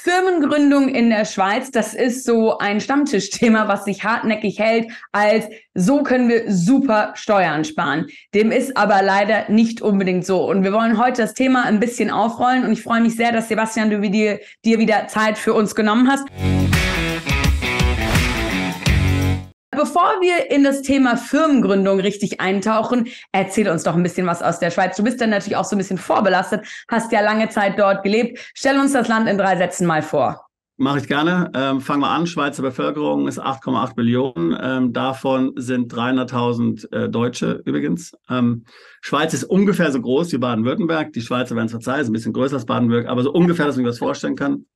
Firmengründung in der Schweiz, das ist so ein Stammtischthema, was sich hartnäckig hält, als so können wir super Steuern sparen. Dem ist aber leider nicht unbedingt so. Und wir wollen heute das Thema ein bisschen aufrollen und ich freue mich sehr, dass Sebastian, du dir wieder Zeit für uns genommen hast. Bevor wir in das Thema Firmengründung richtig eintauchen, erzähl uns doch ein bisschen was aus der Schweiz. Du bist dann natürlich auch so ein bisschen vorbelastet, hast ja lange Zeit dort gelebt. Stell uns das Land in 3 Sätzen mal vor. Mache ich gerne. Fangen wir an. Schweizer Bevölkerung ist 8,8 Millionen. Davon sind 300.000 Deutsche übrigens. Schweiz ist ungefähr so groß wie Baden-Württemberg. Die Schweizer werden es verzeihen, ist ein bisschen größer als Baden-Württemberg, aber so ungefähr, dass man sich das vorstellen kann.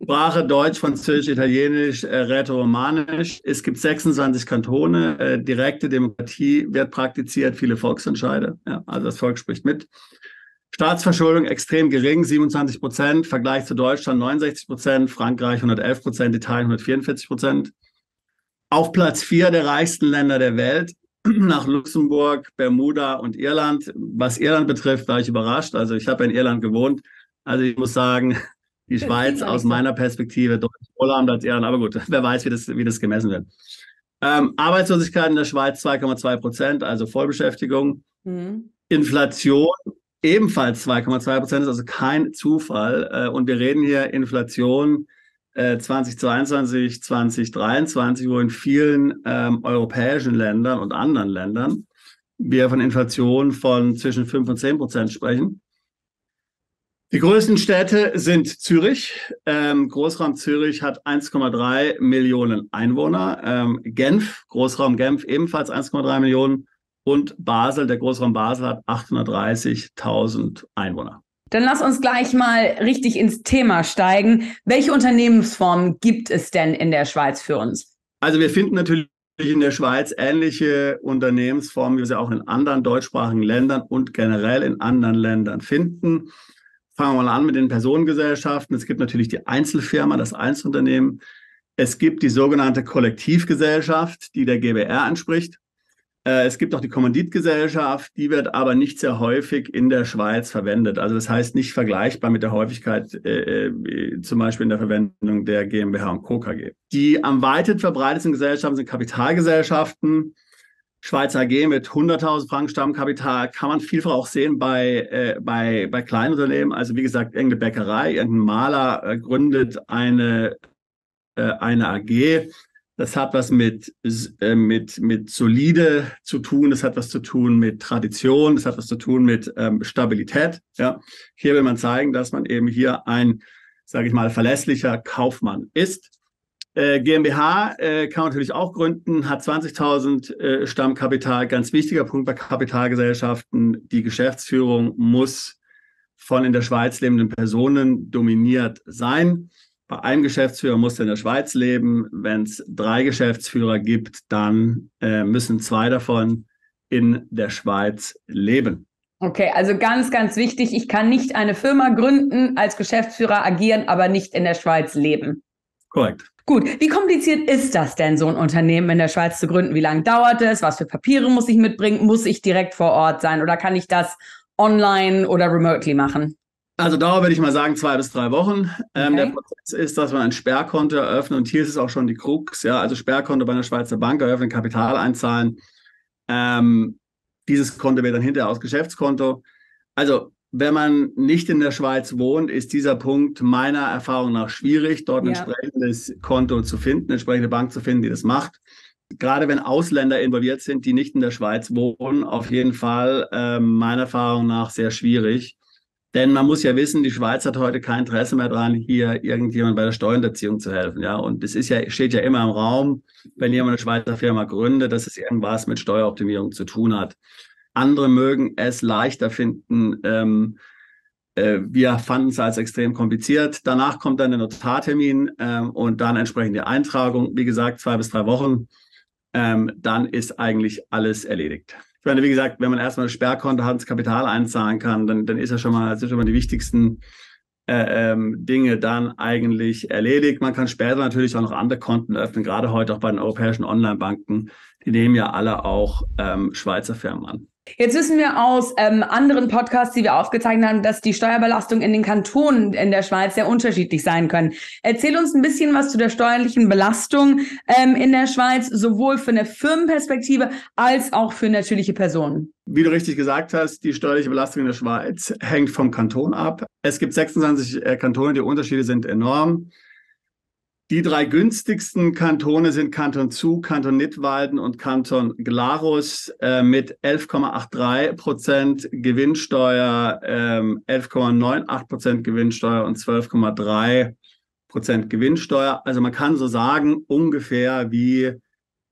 Sprache Deutsch, Französisch, Italienisch, Rätoromanisch. Es gibt 26 Kantone. Direkte Demokratie wird praktiziert, viele Volksentscheide. Ja, also das Volk spricht mit. Staatsverschuldung extrem gering, 27%, Vergleich zu Deutschland 69%, Frankreich 111%, Italien 144%. Auf Platz 4 der reichsten Länder der Welt, nach Luxemburg, Bermuda und Irland. Was Irland betrifft, war ich überrascht. Also ich habe in Irland gewohnt. Also ich muss sagen, die Schweiz aus meiner Perspektive deutlich wohlhabender als Irland. Aber gut, wer weiß, wie das gemessen wird. Arbeitslosigkeit in der Schweiz 2,2%, also Vollbeschäftigung. Inflation ebenfalls 2,2%, ist also kein Zufall. Und wir reden hier Inflation 2022, 2023, wo in vielen europäischen Ländern und anderen Ländern wir von Inflation von zwischen 5 und 10% sprechen. Die größten Städte sind Zürich. Großraum Zürich hat 1,3 Millionen Einwohner. Genf, Großraum Genf ebenfalls 1,3 Millionen. Und Basel, der Großraum Basel hat 830.000 Einwohner. Dann lass uns gleich mal richtig ins Thema steigen. Welche Unternehmensformen gibt es denn in der Schweiz für uns? Also wir finden natürlich in der Schweiz ähnliche Unternehmensformen, wie wir sie auch in anderen deutschsprachigen Ländern und generell in anderen Ländern finden. Fangen wir mal an mit den Personengesellschaften. Es gibt natürlich die Einzelfirma, das Einzelunternehmen. Es gibt die sogenannte Kollektivgesellschaft, die der GbR entspricht. Es gibt auch die Kommanditgesellschaft, die wird aber nicht sehr häufig in der Schweiz verwendet. Also das heißt nicht vergleichbar mit der Häufigkeit zum Beispiel in der Verwendung der GmbH und Co. KG. Die am weit verbreitetsten Gesellschaften sind Kapitalgesellschaften. Schweizer AG mit 100.000 Franken Stammkapital kann man vielfach auch sehen bei kleinen Unternehmen. Also wie gesagt, irgendeine Bäckerei, irgendein Maler gründet eine AG. Das hat was mit solide zu tun, das hat was zu tun mit Tradition, das hat was zu tun mit Stabilität. Ja. Hier will man zeigen, dass man eben hier ein, sage ich mal, verlässlicher Kaufmann ist. GmbH kann man natürlich auch gründen, hat 20.000 Stammkapital. Ganz wichtiger Punkt bei Kapitalgesellschaften, die Geschäftsführung muss von in der Schweiz lebenden Personen dominiert sein. Bei einem Geschäftsführer muss er in der Schweiz leben. Wenn es 3 Geschäftsführer gibt, dann müssen 2 davon in der Schweiz leben. Okay, also ganz, ganz wichtig. Ich kann nicht eine Firma gründen, als Geschäftsführer agieren, aber nicht in der Schweiz leben. Korrekt. Gut, wie kompliziert ist das denn, so ein Unternehmen in der Schweiz zu gründen? Wie lange dauert es? Was für Papiere muss ich mitbringen? Muss ich direkt vor Ort sein oder kann ich das online oder remotely machen? Also Dauer würde ich mal sagen 2 bis 3 Wochen. Okay. Der Prozess ist, dass man ein Sperrkonto eröffnet und hier ist es auch schon die Krux. Ja, also Sperrkonto bei einer Schweizer Bank eröffnen, Kapital einzahlen. Dieses Konto wird dann hinterher aus Geschäftskonto. Also wenn man nicht in der Schweiz wohnt, ist dieser Punkt meiner Erfahrung nach schwierig, dort ein entsprechendes Konto zu finden, eine entsprechende Bank zu finden, die das macht. Gerade wenn Ausländer involviert sind, die nicht in der Schweiz wohnen, auf jeden Fall meiner Erfahrung nach sehr schwierig. Denn man muss ja wissen, die Schweiz hat heute kein Interesse mehr daran, hier irgendjemand bei der Steuerhinterziehung zu helfen. Ja, und es ist ja, steht ja immer im Raum, wenn jemand eine Schweizer Firma gründet, dass es irgendwas mit Steueroptimierung zu tun hat. Andere mögen es leichter finden. Wir fanden es als extrem kompliziert. Danach kommt dann der Notartermin und dann entsprechend die Eintragung. Wie gesagt, 2 bis 3 Wochen. Dann ist eigentlich alles erledigt. Ich meine, wie gesagt, wenn man erstmal ein Sperrkonto hat, das Kapital einzahlen kann, dann ist ja schon mal die wichtigsten Dinge dann eigentlich erledigt. Man kann später natürlich auch noch andere Konten öffnen, gerade heute auch bei den europäischen Online-Banken. Die nehmen ja alle auch Schweizer Firmen an. Jetzt wissen wir aus anderen Podcasts, die wir aufgezeichnet haben, dass die Steuerbelastung in den Kantonen in der Schweiz sehr unterschiedlich sein können. Erzähl uns ein bisschen was zu der steuerlichen Belastung in der Schweiz, sowohl für eine Firmenperspektive als auch für natürliche Personen. Wie du richtig gesagt hast, die steuerliche Belastung in der Schweiz hängt vom Kanton ab. Es gibt 26 Kantone, die Unterschiede sind enorm. Die 3 günstigsten Kantone sind Kanton Zug, Kanton Nidwalden und Kanton Glarus mit 11,83% Gewinnsteuer, 11,98% Gewinnsteuer und 12,3% Gewinnsteuer. Also man kann so sagen, ungefähr wie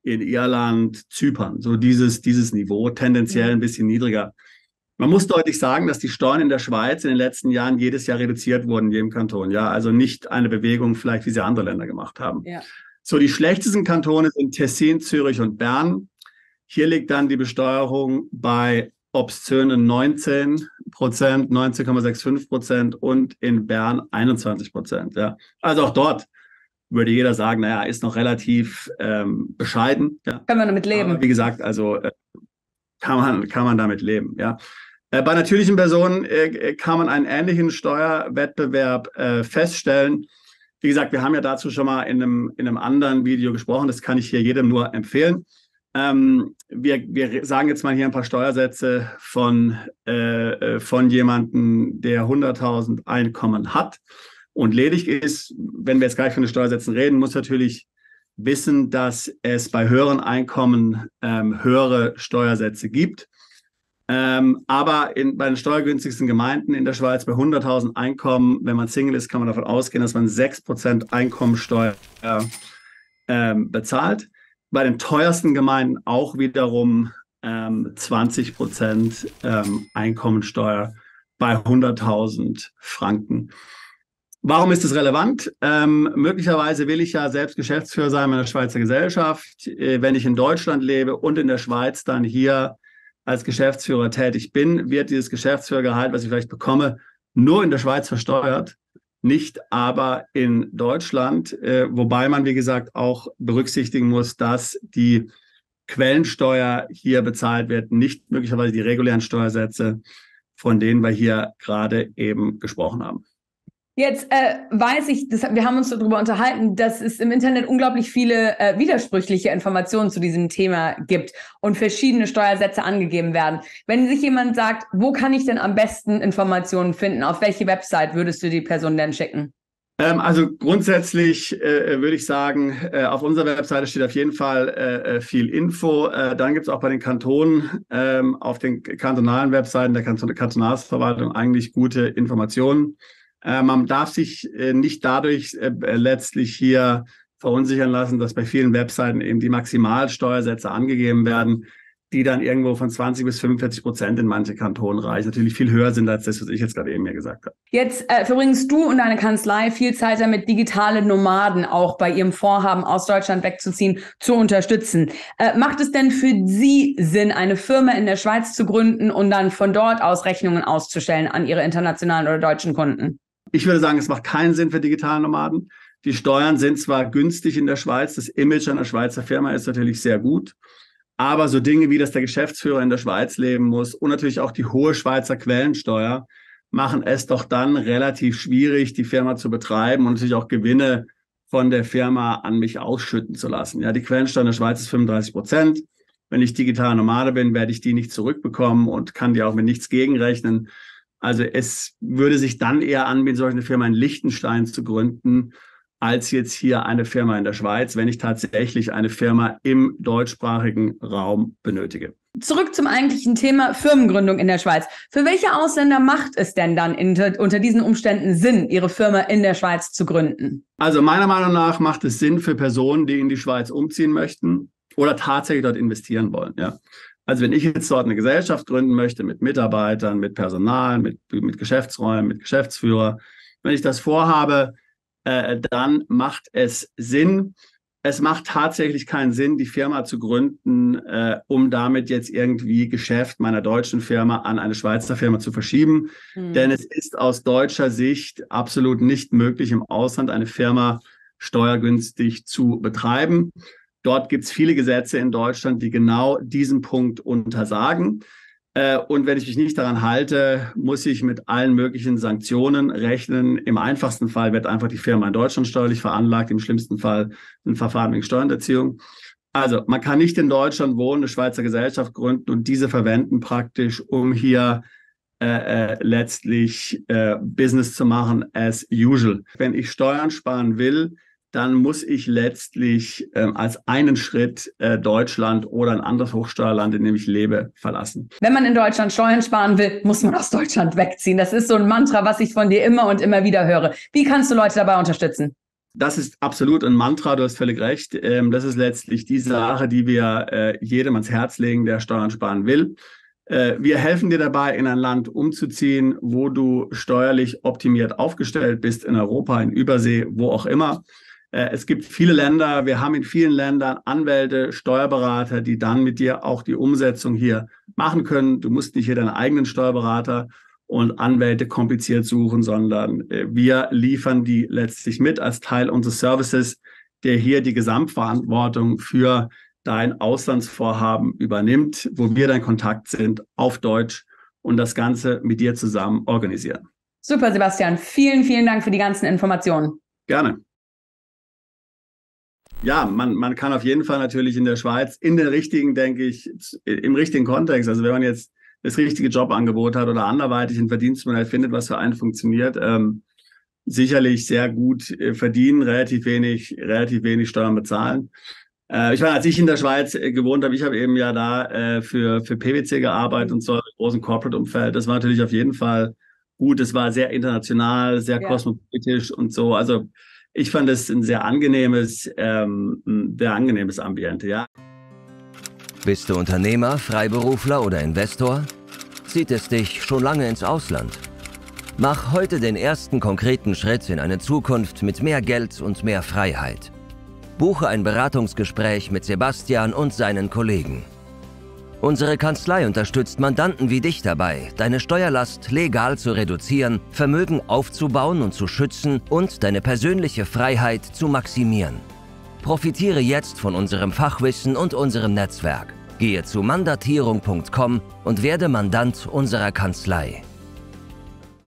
in Irland, Zypern, so dieses Niveau, tendenziell ein bisschen niedriger. Man muss deutlich sagen, dass die Steuern in der Schweiz in den letzten Jahren jedes Jahr reduziert wurden in jedem Kanton. Ja, also nicht eine Bewegung, vielleicht wie sie andere Länder gemacht haben. Ja. So, die schlechtesten Kantone sind Tessin, Zürich und Bern. Hier liegt dann die Besteuerung bei obszönen 19%, 19,65% und in Bern 21%. Ja. Also auch dort würde jeder sagen, naja, ist noch relativ bescheiden. Ja. Kann man damit leben. Aber wie gesagt, also kann man damit leben, ja. Bei natürlichen Personen kann man einen ähnlichen Steuerwettbewerb feststellen. Wie gesagt, wir haben ja dazu schon mal in einem anderen Video gesprochen. Das kann ich hier jedem nur empfehlen. Wir sagen jetzt mal hier ein paar Steuersätze von jemandem, der 100.000 Einkommen hat und ledig ist. Wenn wir jetzt gleich von den Steuersätzen reden, muss natürlich wissen, dass es bei höheren Einkommen höhere Steuersätze gibt. Aber bei den steuergünstigsten Gemeinden in der Schweiz bei 100.000 Einkommen, wenn man Single ist, kann man davon ausgehen, dass man 6% Einkommensteuer bezahlt. Bei den teuersten Gemeinden auch wiederum 20% Einkommensteuer bei 100.000 Franken. Warum ist das relevant? Möglicherweise will ich ja selbst Geschäftsführer sein meiner Schweizer Gesellschaft. Wenn ich in Deutschland lebe und in der Schweiz dann hier als Geschäftsführer tätig bin, wird dieses Geschäftsführergehalt, was ich vielleicht bekomme, nur in der Schweiz versteuert, nicht aber in Deutschland. Wobei man, wie gesagt, auch berücksichtigen muss, dass die Quellensteuer hier bezahlt wird, nicht möglicherweise die regulären Steuersätze, von denen wir hier gerade eben gesprochen haben. Jetzt weiß ich, wir haben uns darüber unterhalten, dass es im Internet unglaublich viele widersprüchliche Informationen zu diesem Thema gibt und verschiedene Steuersätze angegeben werden. Wenn sich jemand sagt, wo kann ich denn am besten Informationen finden, auf welche Website würdest du die Person denn schicken? Also grundsätzlich würde ich sagen, auf unserer Webseite steht auf jeden Fall viel Info. Dann gibt es auch bei den Kantonen auf den kantonalen Webseiten der Kantonalverwaltung eigentlich gute Informationen. Man darf sich nicht dadurch letztlich hier verunsichern lassen, dass bei vielen Webseiten eben die Maximalsteuersätze angegeben werden, die dann irgendwo von 20 bis 45% in manche Kantonen reichen. Natürlich viel höher sind als das, was ich jetzt gerade eben mir gesagt habe. Jetzt verbringst du und deine Kanzlei viel Zeit damit, digitale Nomaden auch bei ihrem Vorhaben aus Deutschland wegzuziehen, zu unterstützen. Macht es denn für Sie Sinn, eine Firma in der Schweiz zu gründen und dann von dort aus Rechnungen auszustellen an Ihre internationalen oder deutschen Kunden? Ich würde sagen, es macht keinen Sinn für digitale Nomaden. Die Steuern sind zwar günstig in der Schweiz, das Image einer Schweizer Firma ist natürlich sehr gut, aber so Dinge wie, dass der Geschäftsführer in der Schweiz leben muss und natürlich auch die hohe Schweizer Quellensteuer machen es doch dann relativ schwierig, die Firma zu betreiben und natürlich auch Gewinne von der Firma an mich ausschütten zu lassen. Ja, die Quellensteuer in der Schweiz ist 35%. Wenn ich digitaler Nomade bin, werde ich die nicht zurückbekommen und kann die auch mit nichts gegenrechnen. Also es würde sich dann eher anbieten, solch eine Firma in Liechtenstein zu gründen, als jetzt hier eine Firma in der Schweiz, wenn ich tatsächlich eine Firma im deutschsprachigen Raum benötige. Zurück zum eigentlichen Thema Firmengründung in der Schweiz. Für welche Ausländer macht es denn dann unter diesen Umständen Sinn, ihre Firma in der Schweiz zu gründen? Also meiner Meinung nach macht es Sinn für Personen, die in die Schweiz umziehen möchten oder tatsächlich dort investieren wollen, ja. Also wenn ich jetzt dort eine Gesellschaft gründen möchte mit Mitarbeitern, mit Personal, mit Geschäftsräumen, mit Geschäftsführer, wenn ich das vorhabe, dann macht es Sinn. Es macht tatsächlich keinen Sinn, die Firma zu gründen, um damit jetzt irgendwie Geschäft meiner deutschen Firma an eine Schweizer Firma zu verschieben. Denn es ist aus deutscher Sicht absolut nicht möglich, im Ausland eine Firma steuergünstig zu betreiben. Dort gibt es viele Gesetze in Deutschland, die genau diesen Punkt untersagen. Und wenn ich mich nicht daran halte, muss ich mit allen möglichen Sanktionen rechnen. Im einfachsten Fall wird einfach die Firma in Deutschland steuerlich veranlagt, im schlimmsten Fall ein Verfahren wegen Steuerhinterziehung. Also man kann nicht in Deutschland wohnen, eine Schweizer Gesellschaft gründen und diese verwenden praktisch, um hier letztlich Business zu machen as usual. Wenn ich Steuern sparen will, dann muss ich letztlich als einen Schritt Deutschland oder ein anderes Hochsteuerland, in dem ich lebe, verlassen. Wenn man in Deutschland Steuern sparen will, muss man aus Deutschland wegziehen. Das ist so ein Mantra, was ich von dir immer und immer wieder höre. Wie kannst du Leute dabei unterstützen? Das ist absolut ein Mantra, du hast völlig recht. Das ist letztlich die Sache, die wir jedem ans Herz legen, der Steuern sparen will. Wir helfen dir dabei, in ein Land umzuziehen, wo du steuerlich optimiert aufgestellt bist, in Europa, in Übersee, wo auch immer. Es gibt viele Länder, wir haben in vielen Ländern Anwälte, Steuerberater, die dann mit dir auch die Umsetzung hier machen können. Du musst nicht hier deinen eigenen Steuerberater und Anwälte kompliziert suchen, sondern wir liefern die letztlich mit als Teil unseres Services, der hier die Gesamtverantwortung für dein Auslandsvorhaben übernimmt, wo wir dein Kontakt sind auf Deutsch und das Ganze mit dir zusammen organisieren. Super, Sebastian. Vielen, vielen Dank für die ganzen Informationen. Gerne. Ja, man kann auf jeden Fall natürlich in der Schweiz in den richtigen, denke ich, im richtigen Kontext, also wenn man jetzt das richtige Jobangebot hat oder anderweitig ein Verdienstmodell findet, was für einen funktioniert, sicherlich sehr gut verdienen, relativ wenig Steuern bezahlen. Ich meine, als ich in der Schweiz gewohnt habe, ich habe eben ja da für PwC gearbeitet und zwar im großen Corporate-Umfeld. Das war natürlich auf jeden Fall gut. Es war sehr international, sehr kosmopolitisch und so. Also ich fand es ein sehr angenehmes Ambiente, ja. Bist du Unternehmer, Freiberufler oder Investor? Zieht es dich schon lange ins Ausland? Mach heute den ersten konkreten Schritt in eine Zukunft mit mehr Geld und mehr Freiheit. Buche ein Beratungsgespräch mit Sebastian und seinen Kollegen. Unsere Kanzlei unterstützt Mandanten wie dich dabei, deine Steuerlast legal zu reduzieren, Vermögen aufzubauen und zu schützen und deine persönliche Freiheit zu maximieren. Profitiere jetzt von unserem Fachwissen und unserem Netzwerk. Gehe zu mandatierung.com und werde Mandant unserer Kanzlei.